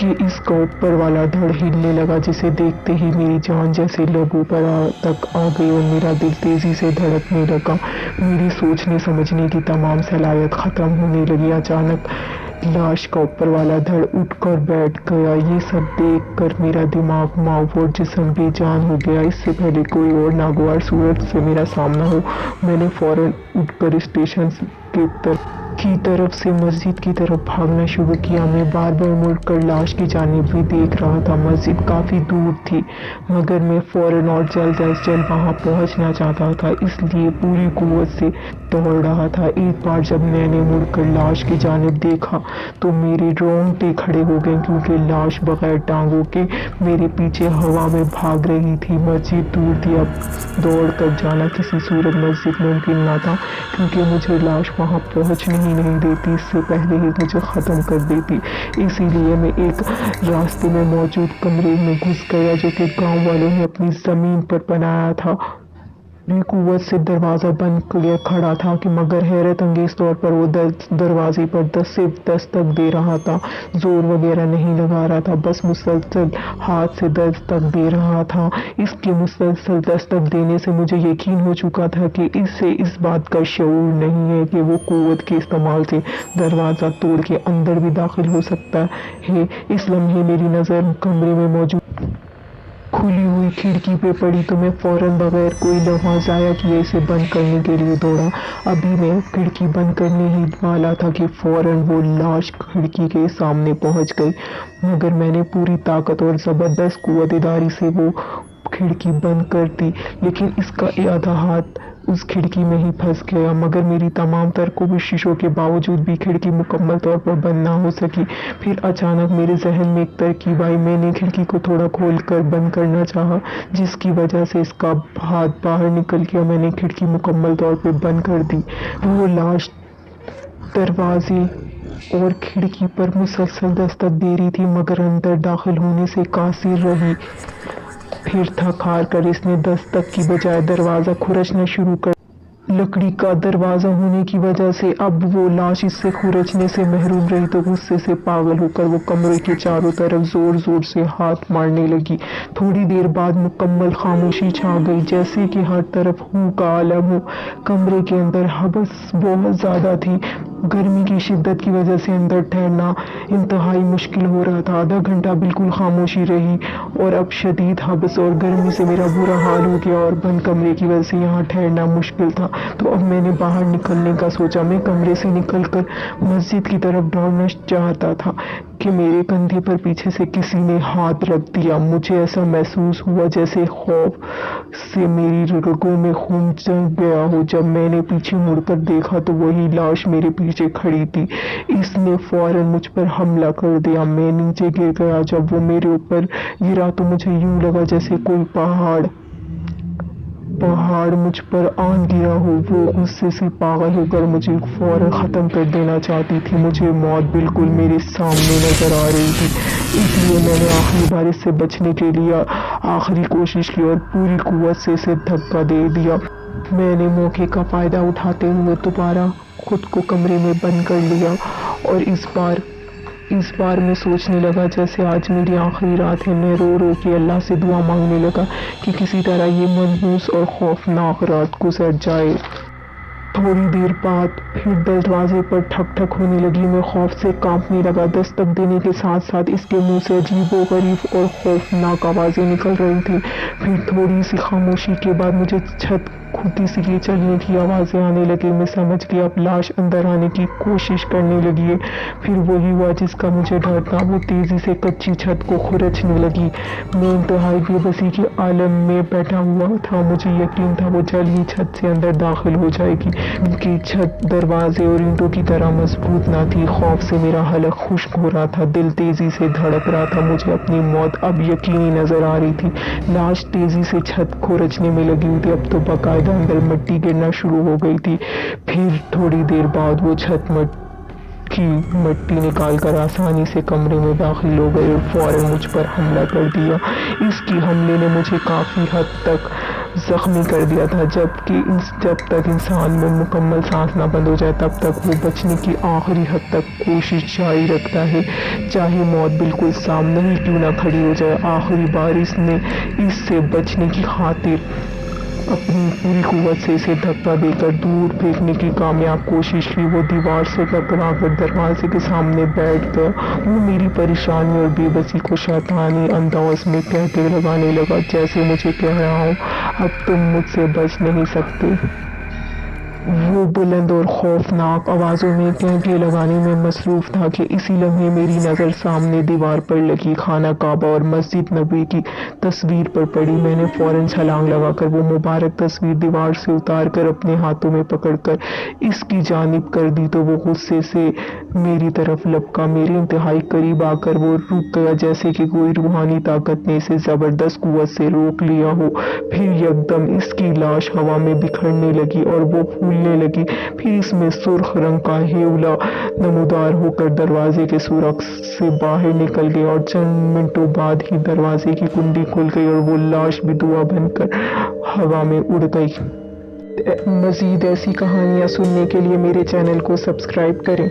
کہ اس کا اوپر والا دھڑ ہلنے لگا، جسے دیکھتے ہی میری جان جیسے لہو پر تک آ گئی اور میرا دل تیزی سے دھڑکنے لگا۔ میری سوچنے سمجھنے کی تمام صلاحیت ختم ہونے لگی۔ اچانک لاش کا اوپر والا دھڑ اٹھ کر بیٹھ گیا۔ یہ سب دیکھ کر میرا دماغ معاف اور جسم بے جان ہو گیا۔ اس سے پہلے کوئی اور ناگوار صورت سے میرا سامنا ہو، میں نے فوراً اٹھ کر اسٹیشن کی طرف سے مسجد کی طرف بھاگنا شروع کیا۔ میں بار بار مڑ کر لاش کی جانب بھی دیکھ رہا تھا۔ مسجد کافی دور تھی، مگر میں فوراً اور جلد از جلد وہاں پہنچنا چاہتا تھا، اس لیے پوری قوت سے دوڑ رہا تھا۔ ایک بار جب میں نے مڑ کر لاش کی جانب دیکھا تو میرے رونگٹے کھڑے ہو گئے، کیونکہ لاش بغیر ٹانگوں کے میرے پیچھے ہوا میں بھاگ رہی تھی۔ مسجد دور تھی، اب دوڑ کر جانا کسی صورت مسجد ممکن نہ تھا، کیونکہ مجھے لاش وہاں پہنچنے ہی نہیں دیتی، اس سے پہلے ہی مجھے ختم کر دیتی۔ اسی لیے میں ایک راستے میں موجود کمرے میں گھس گیا، جو کہ گاؤں والوں نے اپنی زمین پر بنایا تھا۔ پوری قوت سے دروازہ بند کیے کھڑا تھا، مگر حیرت انگیز طور پر وہ دروازے پر صرف دستک دے رہا تھا، زور وغیرہ نہیں لگا رہا تھا، بس مسلسل ہاتھ سے دستک دے رہا تھا۔ اس کے مسلسل دستک دینے سے مجھے یقین ہو چکا تھا کہ اسے اس بات کا شعور نہیں ہے کہ وہ قوت کے استعمال سے دروازہ توڑ کے اندر بھی داخل ہو سکتا ہے۔ اس لمحے میری نظر کمرے میں موجود کھلی ہوئی کھڑکی پہ پڑی تو میں فوراً بغیر کوئی لمحہ ضائع کیے اسے بند کرنے کے لیے دوڑا۔ ابھی میں کھڑکی بند کرنے ہی والا تھا کہ فوراً وہ لاش کھڑکی کے سامنے پہنچ گئی، مگر میں نے پوری طاقت اور زبردست قوت ارادی سے وہ کھڑکی بند کر دی، لیکن اس کا آدھا ہاتھ اس کھڑکی میں ہی پھنس گیا۔ مگر میری تمام تر کوششوں کے باوجود بھی کھڑکی مکمل طور پر بند نہ ہو سکی۔ پھر اچانک میرے ذہن میں ایک ترکیب آئی۔ میں نے کھڑکی کو تھوڑا کھول کر بند کرنا چاہا، جس کی وجہ سے اس کا ہاتھ باہر نکل گیا۔ میں نے کھڑکی مکمل طور پر بند کر دی۔ وہ لاش دروازے اور کھڑکی پر مسلسل دستک دے رہی تھی، مگر اندر داخل ہونے سے قاصر رہی۔ پھر تھک ہار کر اس نے دستک کی بجائے دروازہ کھرچنا شروع کر لکڑی کا دروازہ ہونے کی وجہ سے اب وہ لاش اس سے کھرچنے سے محروم رہی تو غصے سے پاگل ہو کر وہ کمرے کے چاروں طرف زور زور سے ہاتھ مارنے لگی۔ تھوڑی دیر بعد مکمل خاموشی چھا گئی، جیسے کہ ہر طرف ہو کا عالم ہو۔ کمرے کے اندر ہبس بہت زیادہ تھی، گرمی کی شدت کی وجہ سے اندر ٹھہرنا انتہائی مشکل ہو رہا تھا۔ آدھا گھنٹہ بالکل خاموشی رہی اور اب شدید ہبس اور گرمی سے میرا برا حال ہو گیا اور بند کمرے کی وجہ سے یہاں ٹھہرنا مشکل تھا۔ تو اب میں نے باہر نکلنے کا سوچا۔ میں کمرے سے نکل کر مسجد کی طرف دوڑنا چاہتا تھا کہ میرے کندھے پر پیچھے سے کسی نے ہاتھ رکھ دیا۔ مجھے ایسا محسوس ہوا جیسے خوف سے میری رگوں میں خون جم گیا ہو۔ جب میں نے پیچھے مڑ کر دیکھا تو وہی لاش میرے پیچھے کھڑی تھی۔ اس نے فوراً مجھ پر حملہ کر دیا۔ میں نیچے گر گیا۔ جب وہ میرے اوپر گرا تو مجھے یوں لگا جیسے کوئی پہاڑ مجھ پر آن گرا ہو۔ وہ غصے سے پاگل ہو کر مجھے فوراً ختم کر دینا چاہتی تھی۔ مجھے موت بالکل میرے سامنے نظر آ رہی تھی، اس لیے میں نے آخری بار اس سے بچنے کے لیے آخری کوشش کی اور پوری قوت سے اسے دھکا دے دیا۔ میں نے موقع کا فائدہ اٹھاتے ہوئے دوبارہ خود کو کمرے میں بند کر لیا اور اس بار میں سوچنے لگا جیسے آج میری آخری رات ہے۔ میں رو رو کے اللہ سے دعا مانگنے لگا کہ کسی طرح یہ منحوس اور خوفناک رات گزر جائے۔ تھوڑی دیر بعد پھر دروازے پر ٹھک ٹھک ہونے لگی۔ میں خوف سے کانپنے لگا۔ دستک دینے کے ساتھ ساتھ اس کے منہ سے عجیب و غریب اور خوفناک آوازیں نکل رہی تھیں۔ پھر تھوڑی سی خاموشی کے بعد مجھے چھت کھوٹی سی چلنے کی آوازیں آنے لگی۔ میں سمجھ گیا اب لاش اندر آنے کی کوشش کرنے لگی ہے۔ پھر وہی ہوا جس کا مجھے ڈر تھا، وہ تیزی سے کچی چھت کو کھرچنے لگی۔ میں انتہائی بے بسی کے عالم میں بیٹھا ہوا تھا۔ مجھے یقین تھا وہ جلد ہی چھت سے اندر داخل ہو جائے گی، کیونکہ چھت دروازے اور اینٹوں کی طرح مضبوط نہ تھی۔ خوف سے میرا حلق خشک ہو رہا تھا، دل تیزی سے دھڑک رہا تھا۔ مجھے اپنی موت اب یقینی نظر آ رہی تھی۔ لاش تیزی سے چھت کھرچنے میں لگی ہوئی تھی، اب تو باقاعدہ اندر مٹی گرنا شروع ہو گئی تھی۔ پھر تھوڑی دیر بعد وہ چھت کی مٹی نکال کر آسانی سے کمرے میں داخل ہو گئی اور فوراً مجھ پر حملہ کر دیا۔ اس کی حملے نے مجھے کافی حد تک زخمی کر دیا تھا، جب تک انسان میں مکمل سانس نہ بند ہو جائے تب تک وہ بچنے کی آخری حد تک کوشش جاری رکھتا ہے، چاہے موت بالکل سامنے ہی کیوں نہ کھڑی ہو جائے۔ آخری بار اس نے اس سے بچنے کی خاطر اپنی پوری قوت سے اسے دھکا دے کر دور پھینکنے کی کامیاب کوشش کی۔ وہ دیوار سے ٹکرا کر دروازے کے سامنے بیٹھ گیا۔ وہ میری پریشانی اور بے بسی کو شیطانی انداز میں کہتے لگانے لگا، جیسے مجھے کہہ رہا ہوں، اب تم مجھ سے بچ نہیں سکتے۔ وہ بلند اور خوفناک آوازوں میں کہتے لگانے میں مصروف تھا کہ اسی لمحے میری نظر سامنے دیوار پر لگی خانہ کعبہ اور مسجد نبوی کی تصویر پر پڑی۔ میں نے فوراً چھلانگ لگا کر وہ مبارک تصویر دیوار سے اتار کر اپنے ہاتھوں میں پکڑ کر اس کی جانب کر دی تو وہ غصے سے میری طرف لپکا۔ میرے انتہائی قریب آ کر وہ رک گیا، جیسے کہ کوئی روحانی طاقت نے اسے زبردست قوت سے روک لیا ہو۔ پھر یکدم اس کی لاش ہوا میں بکھرنے لگی اور وہ پھولنے لگی۔ پھر اس میں سرخ رنگ کا ہیولا نمودار ہو کر دروازے کے سوراخ سے باہر نکل گیا اور چند منٹوں بعد ہی دروازے کی کنڈی کھل گئی اور وہ لاش بھی دھواں بن کر ہوا میں اڑ گئی۔ مزید ایسی کہانیاں سننے کے لیے میرے چینل کو سبسکرائب کریں۔